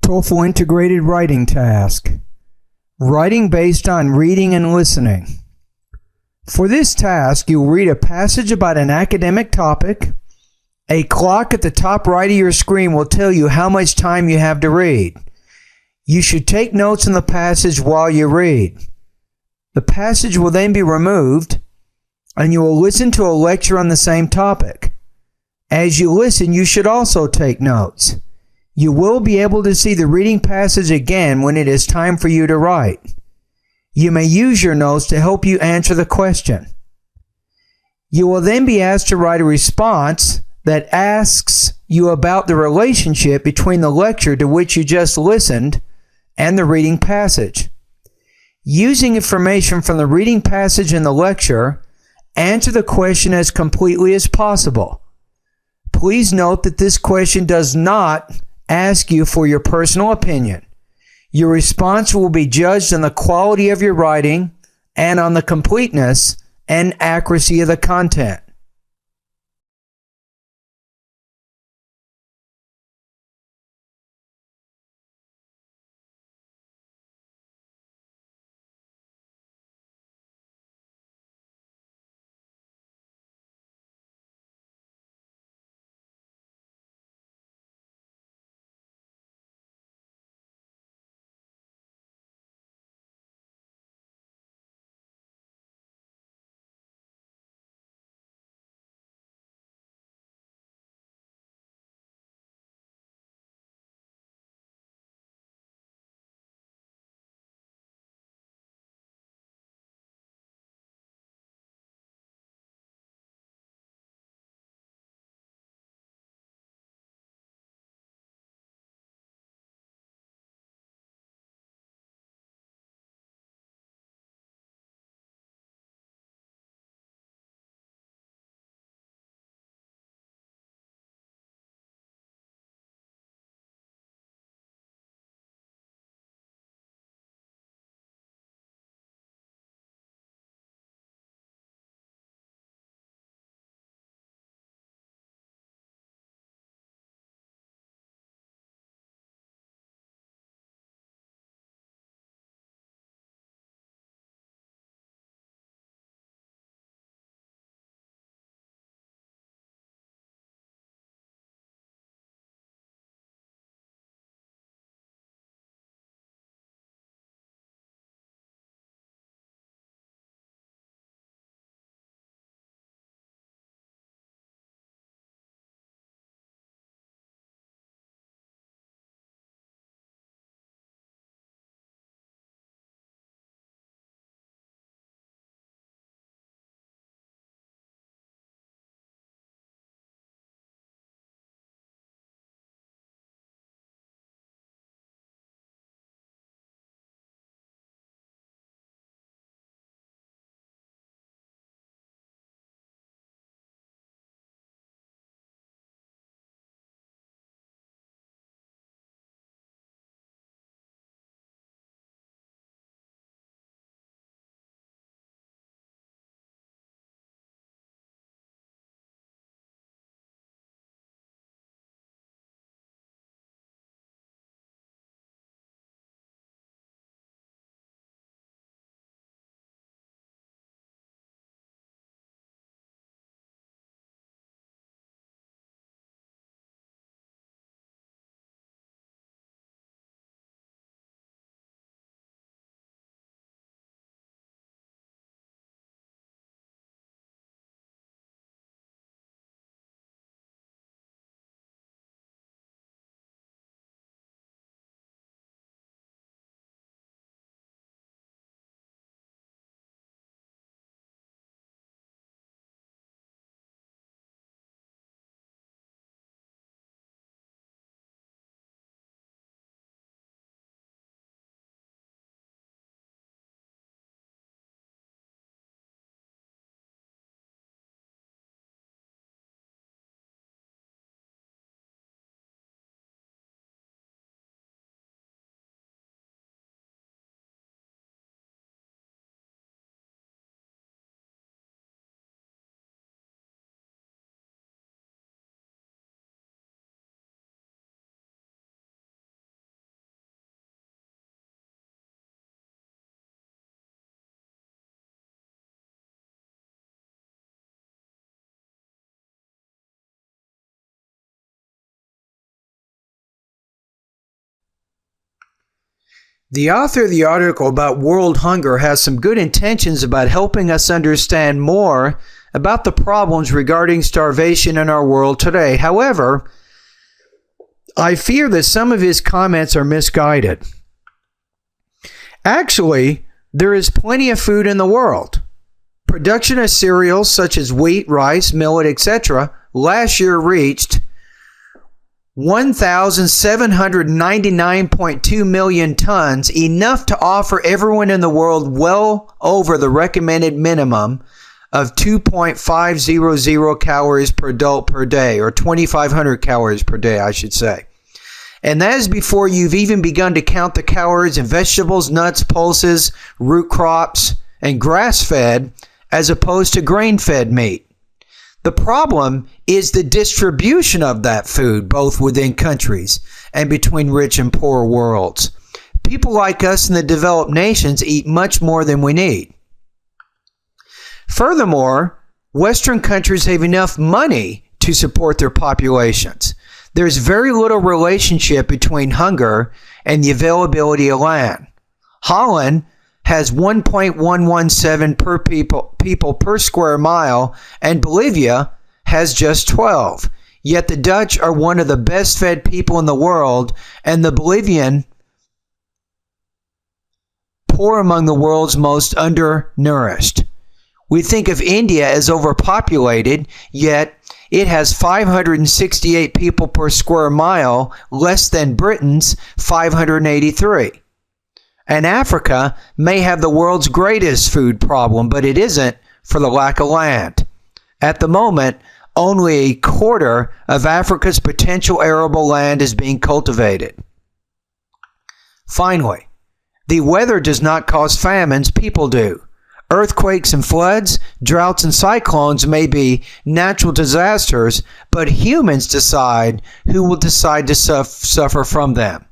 TOEFL Integrated Writing Task. Writing based on reading and listening. For this task, you'll read a passage about an academic topic. A clock at the top right of your screen will tell you how much time you have to read. You should take notes on the passage while you read. The passage will then be removed, and you will listen to a lecture on the same topic. As you listen, you should also take notes. You will be able to see the reading passage again when it is time for you to write. You may use your notes to help you answer the question. You will then be asked to write a response that asks you about the relationship between the lecture to which you just listened and the reading passage. Using information from the reading passage and the lecture, answer the question as completely as possible. Please note that this question does not ask you for your personal opinion. Your response will be judged on the quality of your writing and on the completeness and accuracy of the content. The author of the article about world hunger has some good intentions about helping us understand more about the problems regarding starvation in our world today. However, I fear that some of his comments are misguided. Actually, there is plenty of food in the world. Production of cereals such as wheat, rice, millet, etc. last year reached 1,799.2 million tons, enough to offer everyone in the world well over the recommended minimum of 2.500 calories per adult per day, or 2,500 calories per day, I should say. And that is before you've even begun to count the calories in vegetables, nuts, pulses, root crops, and grass-fed, as opposed to grain-fed meat. The problem is the distribution of that food, both within countries and between rich and poor worlds. People like us in the developed nations eat much more than we need. Furthermore, Western countries have enough money to support their populations. There's very little relationship between hunger and the availability of land. Holland has 1.117 people per square mile, and Bolivia has just 12. Yet the Dutch are one of the best fed people in the world, and the Bolivian poor among the world's most undernourished. We think of India as overpopulated, yet it has 568 people per square mile, less than Britain's 583. And Africa may have the world's greatest food problem, but it isn't for the lack of land. At the moment, only a quarter of Africa's potential arable land is being cultivated. Finally, the weather does not cause famines, people do. Earthquakes and floods, droughts and cyclones may be natural disasters, but humans decide who will decide to suffer from them.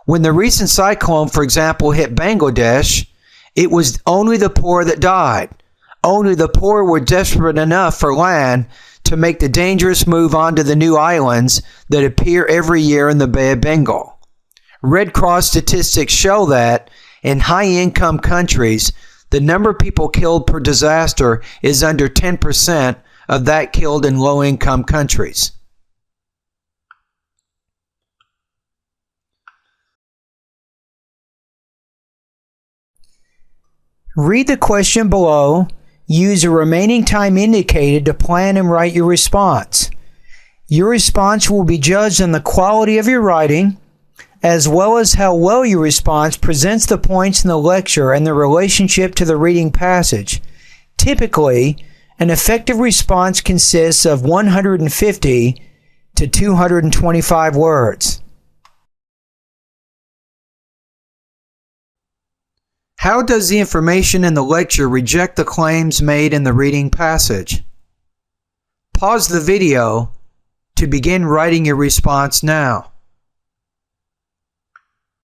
When the recent cyclone, for example, hit Bangladesh, it was only the poor that died. Only the poor were desperate enough for land to make the dangerous move onto the new islands that appear every year in the Bay of Bengal. Red Cross statistics show that in high-income countries, the number of people killed per disaster is under 10% of that killed in low-income countries. Read the question below. Use the remaining time indicated to plan and write your response. Your response will be judged on the quality of your writing, as well as how well your response presents the points in the lecture and the relationship to the reading passage. Typically, an effective response consists of 150 to 225 words. How does the information in the lecture reject the claims made in the reading passage? Pause the video to begin writing your response now.